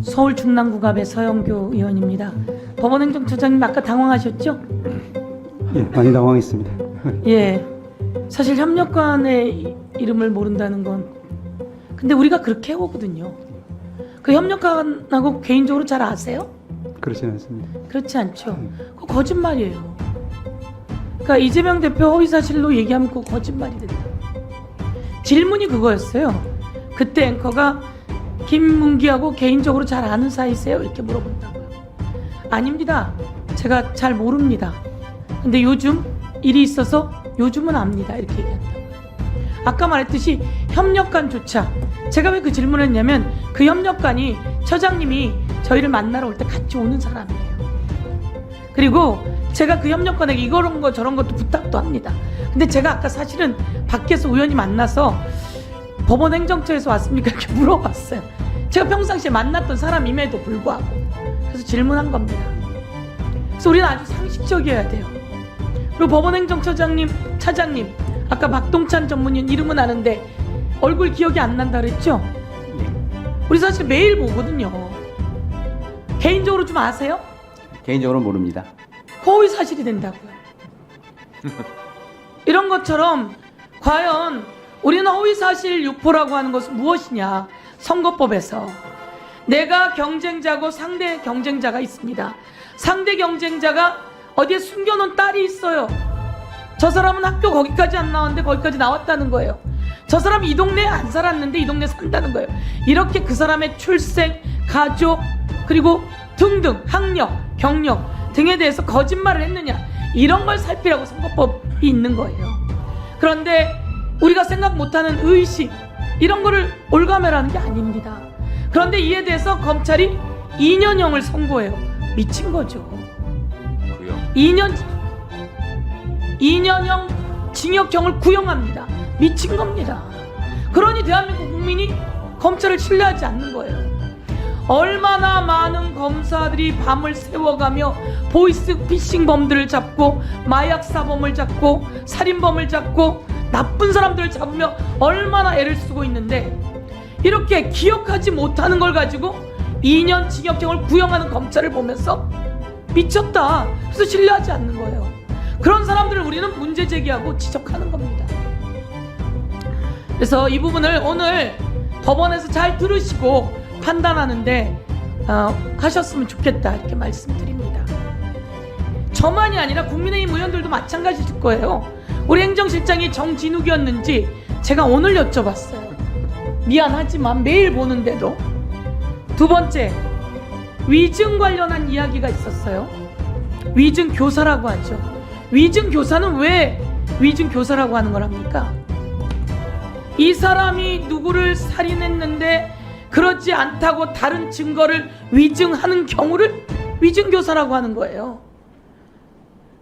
서울 중랑구갑의 서영교 의원입니다. 법원행정처장님 아까 당황하셨죠? 예, 많이 당황했습니다. 예, 사실 협력관의 이름을 모른다는 건 근데 우리가 그렇게 해오거든요. 그 협력관하고 개인적으로 잘 아세요? 그렇지는 않습니다. 그렇지 않죠. 그거 거짓말이에요. 그러니까 이재명 대표 허위사실로 얘기하면 그거 거짓말이 된다. 질문이 그거였어요. 그때 앵커가 김문기하고 개인적으로 잘 아는 사이세요? 이렇게 물어본다고요. 아닙니다. 제가 잘 모릅니다. 근데 요즘 일이 있어서 요즘은 압니다. 이렇게 얘기한다고요. 아까 말했듯이 협력관조차 제가 왜 그 질문을 했냐면 그 협력관이 처장님이 저희를 만나러 올 때 같이 오는 사람이에요. 그리고 제가 그 협력관에게 이런 거 저런 것도 부탁도 합니다. 근데 제가 아까 사실은 밖에서 우연히 만나서 법원 행정처에서 왔습니까? 이렇게 물어봤어요. 제가 평상시에 만났던 사람임에도 불구하고 그래서 질문한 겁니다. 그래서 우리는 아주 상식적이어야 돼요. 그리고 법원 행정처장님, 차장님 아까 박동찬 전문위원 이름은 아는데 얼굴 기억이 안 난다 그랬죠? 우리 사실 매일 보거든요. 개인적으로 좀 아세요? 개인적으로 모릅니다. 허위 사실이 된다고요. 이런 것처럼 과연 우리는 허위 사실 유포라고 하는 것은 무엇이냐? 선거법에서 내가 경쟁자고 상대 경쟁자가 있습니다. 상대 경쟁자가 어디에 숨겨놓은 딸이 있어요. 저 사람은 학교 거기까지 안 나왔는데 거기까지 나왔다는 거예요. 저 사람 이 동네에 안 살았는데 이 동네에 산다는 거예요. 이렇게 그 사람의 출생, 가족, 그리고 등등 학력, 경력 등에 대해서 거짓말을 했느냐 이런 걸 살피라고 선거법이 있는 거예요. 그런데 우리가 생각 못하는 의식 이런 거를 올가매라는 게 아닙니다. 그런데 이에 대해서 검찰이 2년형을 선고해요. 미친 거죠. 2년형 징역형을 구형합니다. 미친 겁니다. 그러니 대한민국 국민이 검찰을 신뢰하지 않는 거예요. 얼마나 많은 검사들이 밤을 새워가며 보이스피싱 범들을 잡고 마약 사범을 잡고 살인범을 잡고 나쁜 사람들을 잡으며 얼마나 애를 쓰고 있는데 이렇게 기억하지 못하는 걸 가지고 2년 징역형을 구형하는 검찰을 보면서 미쳤다. 그래서 신뢰하지 않는 거예요. 그런 사람들을 우리는 문제 제기하고 지적하는 겁니다. 그래서 이 부분을 오늘 법원에서 잘 들으시고 판단하는데 하셨으면 좋겠다 이렇게 말씀드립니다. 저만이 아니라 국민의힘 의원들도 마찬가지일 거예요. 우리 행정실장이 정진욱이었는지 제가 오늘 여쭤봤어요. 미안하지만 매일 보는데도. 두 번째, 위증 관련한 이야기가 있었어요. 위증 교사라고 하죠. 위증 교사는 왜 위증 교사라고 하는 거랍니까? 이 사람이 누구를 살인했는데 그렇지 않다고 다른 증거를 위증하는 경우를 위증 교사라고 하는 거예요.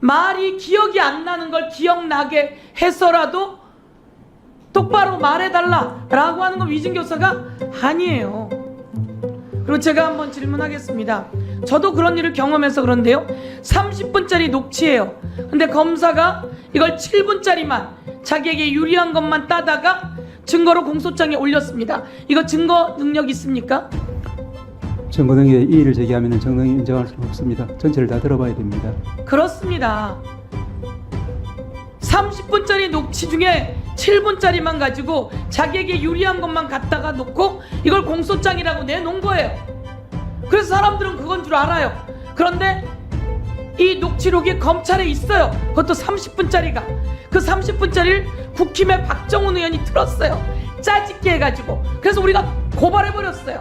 말이 기억이 안 나는 걸 기억나게 해서라도 똑바로 말해달라라고 하는 건 위증 교사가 아니에요. 그리고 제가 한번 질문하겠습니다. 저도 그런 일을 경험해서 그런데요. 30분짜리 녹취예요. 근데 검사가 이걸 7분짜리만 자기에게 유리한 것만 따다가 증거로 공소장에 올렸습니다. 이거 증거 능력 있습니까? 증거 능력에 이의를 제기하면 정당히 인정할 수 없습니다. 전체를 다 들어봐야 됩니다. 그렇습니다. 30분짜리 녹취 중에 7분짜리만 가지고 자기에게 유리한 것만 갖다가 놓고 이걸 공소장이라고 내놓은 거예요. 그래서 사람들은 그건 줄 알아요. 그런데 이 녹취록이 검찰에 있어요. 그것도 30분짜리가. 그 30분짜리를 국힘의 박정훈 의원이 틀었어요. 짜집게 해가지고. 그래서 우리가 고발해버렸어요.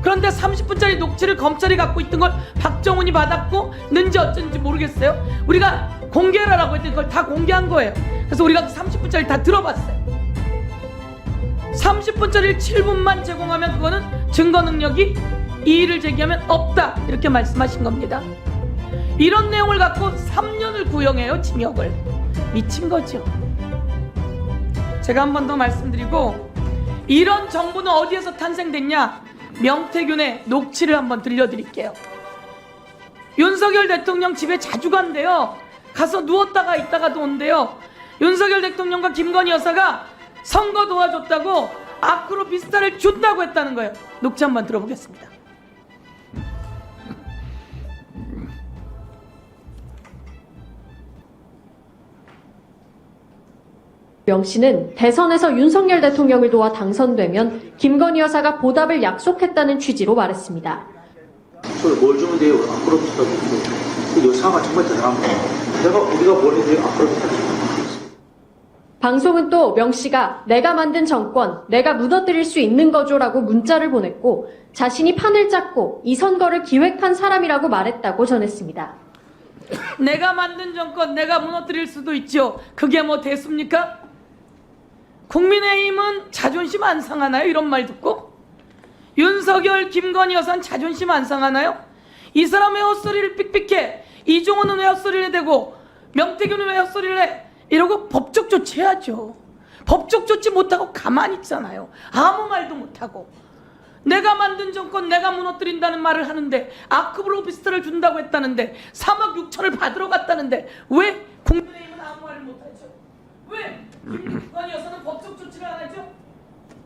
그런데 30분짜리 녹취를 검찰이 갖고 있던 걸 박정훈이 받았고 는지 어쩐지 모르겠어요. 우리가 공개하라고 했더니 그걸 다 공개한 거예요. 그래서 우리가 30분짜리 다 들어봤어요. 30분짜리를 7분만 제공하면 그거는 증거 능력이 이의를 제기하면 없다 이렇게 말씀하신 겁니다. 이런 내용을 갖고 3년을 구형해요. 징역을. 미친 거죠. 제가 한 번 더 말씀드리고 이런 정부는 어디에서 탄생됐냐? 명태균의 녹취를 한번 들려드릴게요. 윤석열 대통령 집에 자주 간대요. 가서 누웠다가 있다가도 온대요. 윤석열 대통령과 김건희 여사가 선거 도와줬다고 아크로비스타를 준다고 했다는 거예요. 녹취 한번 들어보겠습니다. 명 씨는 대선에서 윤석열 대통령을 도와 당선되면 김건희 여사가 보답을 약속했다는 취지로 말했습니다. 저를 뭘 주면 돼요? 앞으로부터 그 여사가 정말 대단한 거예요. 우리가 뭘 해야 돼요? 앞으로부터. 방송은 또 명 씨가 내가 만든 정권, 내가 무너뜨릴 수 있는 거죠라고 문자를 보냈고 자신이 판을 짰고 이 선거를 기획한 사람이라고 말했다고 전했습니다. 내가 만든 정권 내가 무너뜨릴 수도 있죠. 그게 뭐 대수입니까? 국민의힘은 자존심 안 상하나요? 이런 말 듣고? 윤석열, 김건희 여사는 자존심 안 상하나요? 이 사람의 헛소리를 삑삑해. 이종호는 왜 헛소리를 해대고 명태균은 왜 헛소리를 해? 이러고 법적 조치해야죠. 법적 조치 못하고 가만히 있잖아요. 아무 말도 못하고. 내가 만든 정권 내가 무너뜨린다는 말을 하는데 아크블 오피스텔을 준다고 했다는데 3억 6천을 받으러 갔다는데 왜 국민의힘은 아무 말을 못하죠? 왜 김건희 여사는 법적 조치를 안 하죠?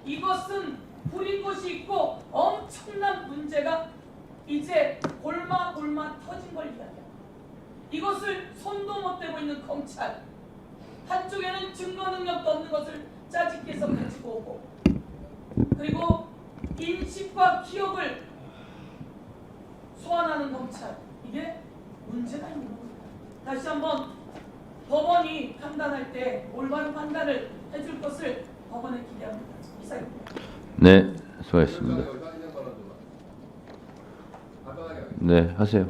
이것은 부린 것이 있고 엄청난 문제가 이제 골마 터진 걸 이야기합니다. 이것을 손도 못 대고 있는 검찰, 한쪽에는 증거 능력도 없는 것을 짜집게서 가지고 오고, 그리고 인식과 기억을 소환하는 검찰, 이게 문제가 있는 겁니다. 다시 한번 법원이 판단할 때 올바른 판단을 해줄 것을 법원에 기대합니다. 이상입니다. 네, 수고하셨습니다. 네, 하세요.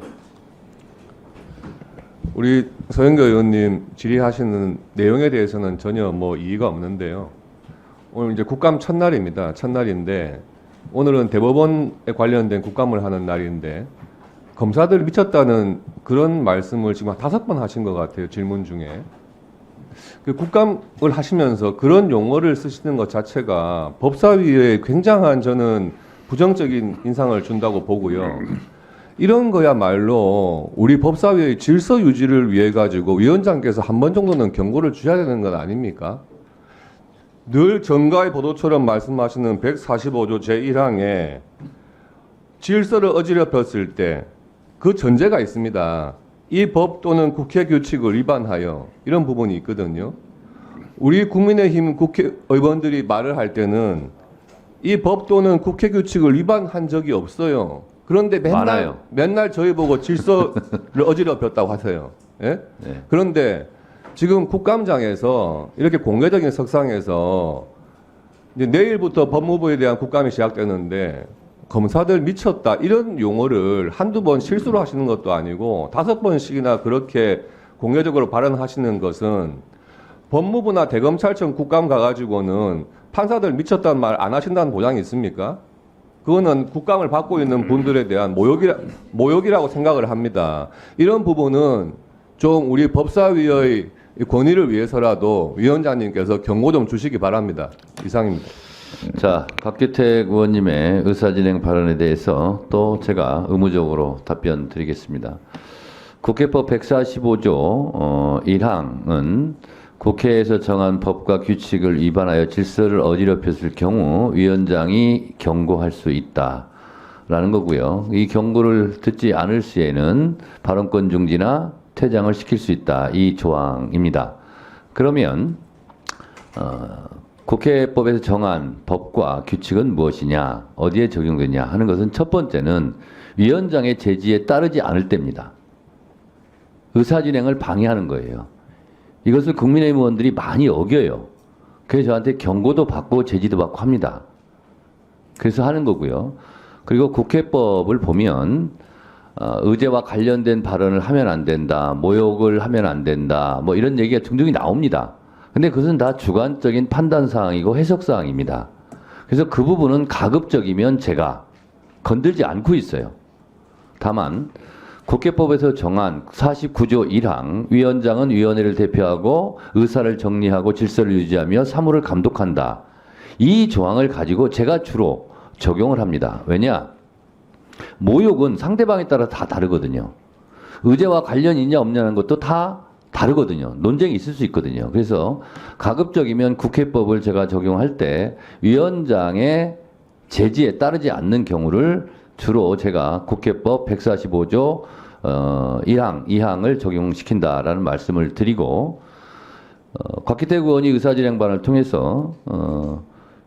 우리 서영교 의원님 질의하시는 내용에 대해서는 전혀 뭐 이의가 없는데요. 오늘 이제 국감 첫날입니다. 첫날인데 오늘은 대법원에 관련된 국감을 하는 날인데 검사들 미쳤다는 그런 말씀을 지금 한 5번 하신 것 같아요. 질문 중에. 그 국감을 하시면서 그런 용어를 쓰시는 것 자체가 법사위에 굉장한 저는 부정적인 인상을 준다고 보고요. 이런 거야말로 우리 법사위의 질서 유지를 위해 가지고 위원장께서 한 번 정도는 경고를 주셔야 되는 건 아닙니까? 늘 정가의 보도처럼 말씀하시는 145조 제1항에 질서를 어지럽혔을 때 그 전제가 있습니다. 이 법 또는 국회 규칙을 위반하여 이런 부분이 있거든요. 우리 국민의힘 국회의원들이 말을 할 때는 이 법 또는 국회 규칙을 위반한 적이 없어요. 그런데 맨날 저희 보고 질서를 어지럽혔다고 하세요. 예? 네. 그런데 지금 국감장에서 이렇게 공개적인 석상에서 이제 내일부터 법무부에 대한 국감이 시작되는데 검사들 미쳤다 이런 용어를 한두 번 실수로 하시는 것도 아니고 5번씩이나 그렇게 공개적으로 발언하시는 것은 법무부나 대검찰청 국감 가가지고는 판사들 미쳤다는 말 안 하신다는 보장이 있습니까? 그거는 국감을 받고 있는 분들에 대한 모욕이라고 생각을 합니다. 이런 부분은 좀 우리 법사위의 권위를 위해서라도 위원장님께서 경고 좀 주시기 바랍니다. 이상입니다. 자, 박규택 의원님의 의사진행 발언에 대해서 또 제가 의무적으로 답변 드리겠습니다. 국회법 145조 1항은 국회에서 정한 법과 규칙을 위반하여 질서를 어지럽혔을 경우 위원장이 경고할 수 있다라는 거고요. 이 경고를 듣지 않을 시에는 발언권 중지나 퇴장을 시킬 수 있다. 이 조항입니다. 그러면 국회법에서 정한 법과 규칙은 무엇이냐, 어디에 적용되냐 하는 것은 첫 번째는 위원장의 제지에 따르지 않을 때입니다. 의사진행을 방해하는 거예요. 이것을 국민의힘 의원들이 많이 어겨요. 그래서 저한테 경고도 받고 제지도 받고 합니다. 그래서 하는 거고요. 그리고 국회법을 보면 의제와 관련된 발언을 하면 안 된다, 모욕을 하면 안 된다, 뭐 이런 얘기가 등등이 나옵니다. 근데 그것은 다 주관적인 판단사항이고 해석사항입니다. 그래서 그 부분은 가급적이면 제가 건들지 않고 있어요. 다만 국회법에서 정한 49조 1항 위원장은 위원회를 대표하고 의사를 정리하고 질서를 유지하며 사무를 감독한다. 이 조항을 가지고 제가 주로 적용을 합니다. 왜냐? 모욕은 상대방에 따라 다 다르거든요. 의제와 관련이 있냐 없냐는 것도 다 다르거든요. 논쟁이 있을 수 있거든요. 그래서 가급적이면 국회법을 제가 적용할 때 위원장의 제지에 따르지 않는 경우를 주로 제가 국회법 145조 1항, 2항을 적용시킨다라는 말씀을 드리고, 곽기택 의원이 의사진행반을 통해서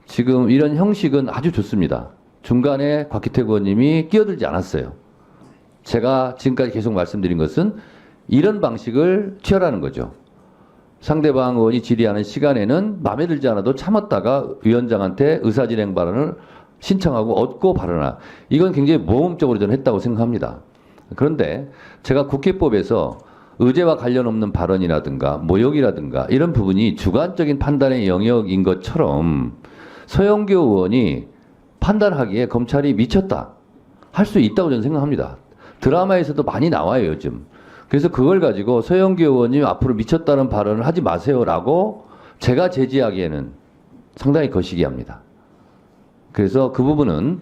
지금 이런 형식은 아주 좋습니다. 중간에 곽기택 의원님이 끼어들지 않았어요. 제가 지금까지 계속 말씀드린 것은 이런 방식을 취하라는 거죠. 상대방 의원이 질의하는 시간에는 마음에 들지 않아도 참았다가 위원장한테 의사진행 발언을 신청하고 얻고 발언하. 이건 굉장히 모험적으로 저는 했다고 생각합니다. 그런데 제가 국회법에서 의제와 관련 없는 발언이라든가 모욕이라든가 이런 부분이 주관적인 판단의 영역인 것처럼 서영교 의원이 판단하기에 검찰이 미쳤다 할 수 있다고 저는 생각합니다. 드라마에서도 많이 나와요, 요즘. 그래서 그걸 가지고 서영교 의원님 앞으로 미쳤다는 발언을 하지 마세요라고 제가 제지하기에는 상당히 거시기합니다. 그래서 그 부분은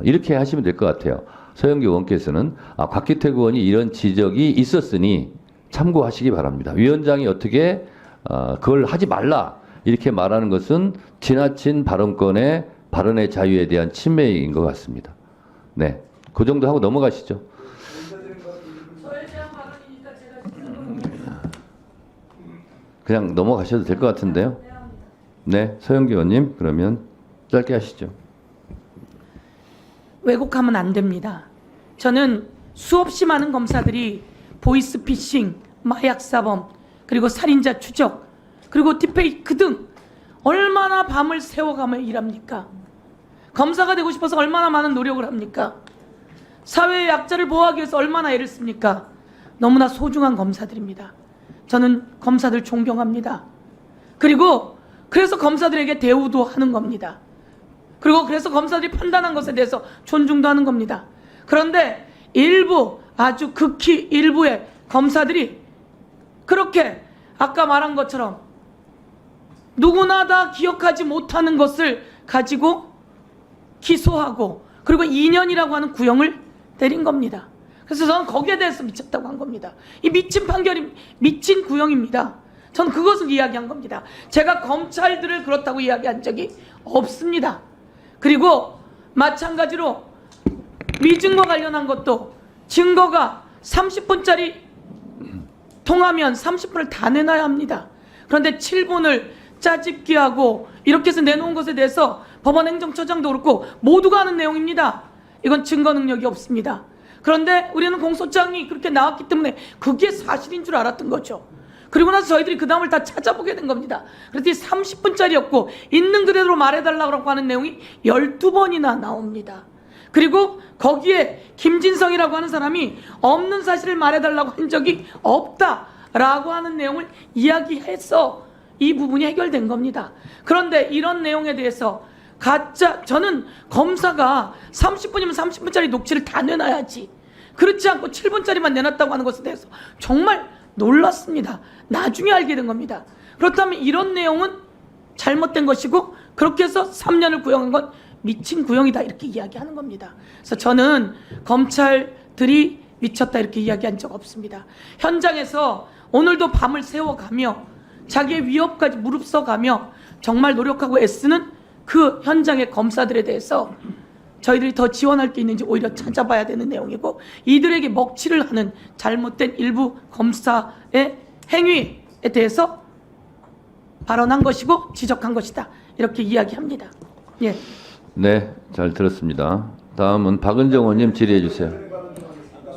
이렇게 하시면 될 것 같아요. 서영교 의원께서는 곽기택 의원이 이런 지적이 있었으니 참고하시기 바랍니다. 위원장이 어떻게 그걸 하지 말라 이렇게 말하는 것은 지나친 발언권의 발언의 자유에 대한 침해인 것 같습니다. 네, 그 정도 하고 넘어가시죠. 그냥 넘어가셔도 될 것 같은데요. 네, 서영교 의원님 그러면 짧게 하시죠. 왜곡하면 안 됩니다. 저는 수없이 많은 검사들이 보이스피싱, 마약사범, 그리고 살인자 추적, 그리고 딥페이크 등 얼마나 밤을 새워가며 일합니까? 검사가 되고 싶어서 얼마나 많은 노력을 합니까? 사회의 약자를 보호하기 위해서 얼마나 애를 씁니까? 너무나 소중한 검사들입니다. 저는 검사들 존경합니다. 그리고 그래서 검사들에게 대우도 하는 겁니다. 그리고 그래서 검사들이 판단한 것에 대해서 존중도 하는 겁니다. 그런데 일부, 아주 극히 일부의 검사들이 그렇게 아까 말한 것처럼 누구나 다 기억하지 못하는 것을 가지고 기소하고 그리고 2년이라고 하는 구형을 때린 겁니다. 그래서 저는 거기에 대해서 미쳤다고 한 겁니다. 이 미친 판결이 미친 구형입니다. 전 그것을 이야기한 겁니다. 제가 검찰들을 그렇다고 이야기한 적이 없습니다. 그리고 마찬가지로 위증과 관련한 것도 증거가 30분짜리 통하면 30분을 다 내놔야 합니다. 그런데 7분을 짜집기하고 이렇게 해서 내놓은 것에 대해서 법원 행정처장도 그렇고 모두가 아는 내용입니다. 이건 증거 능력이 없습니다. 그런데 우리는 공소장이 그렇게 나왔기 때문에 그게 사실인 줄 알았던 거죠. 그리고 나서 저희들이 그 다음을 다 찾아보게 된 겁니다. 그랬더니 30분짜리였고 있는 그대로 말해달라고 하는 내용이 12번이나 나옵니다. 그리고 거기에 김진성이라고 하는 사람이 없는 사실을 말해달라고 한 적이 없다라고 하는 내용을 이야기해서 이 부분이 해결된 겁니다. 그런데 이런 내용에 대해서 저는 검사가 30분이면 30분짜리 녹취를 다 내놔야지. 그렇지 않고 7분짜리만 내놨다고 하는 것에 대해서 정말 놀랐습니다. 나중에 알게 된 겁니다. 그렇다면 이런 내용은 잘못된 것이고 그렇게 해서 3년을 구형한 건 미친 구형이다 이렇게 이야기하는 겁니다. 그래서 저는 검찰들이 미쳤다 이렇게 이야기한 적 없습니다. 현장에서 오늘도 밤을 새워가며 자기의 위협까지 무릅써가며 정말 노력하고 애쓰는 그 현장의 검사들에 대해서 저희들이 더 지원할 게 있는지 오히려 찾아봐야 되는 내용이고 이들에게 먹칠을 하는 잘못된 일부 검사의 행위에 대해서 발언한 것이고 지적한 것이다 이렇게 이야기합니다. 예. 네, 잘 들었습니다. 다음은 박은정 의원님 질의해 주세요.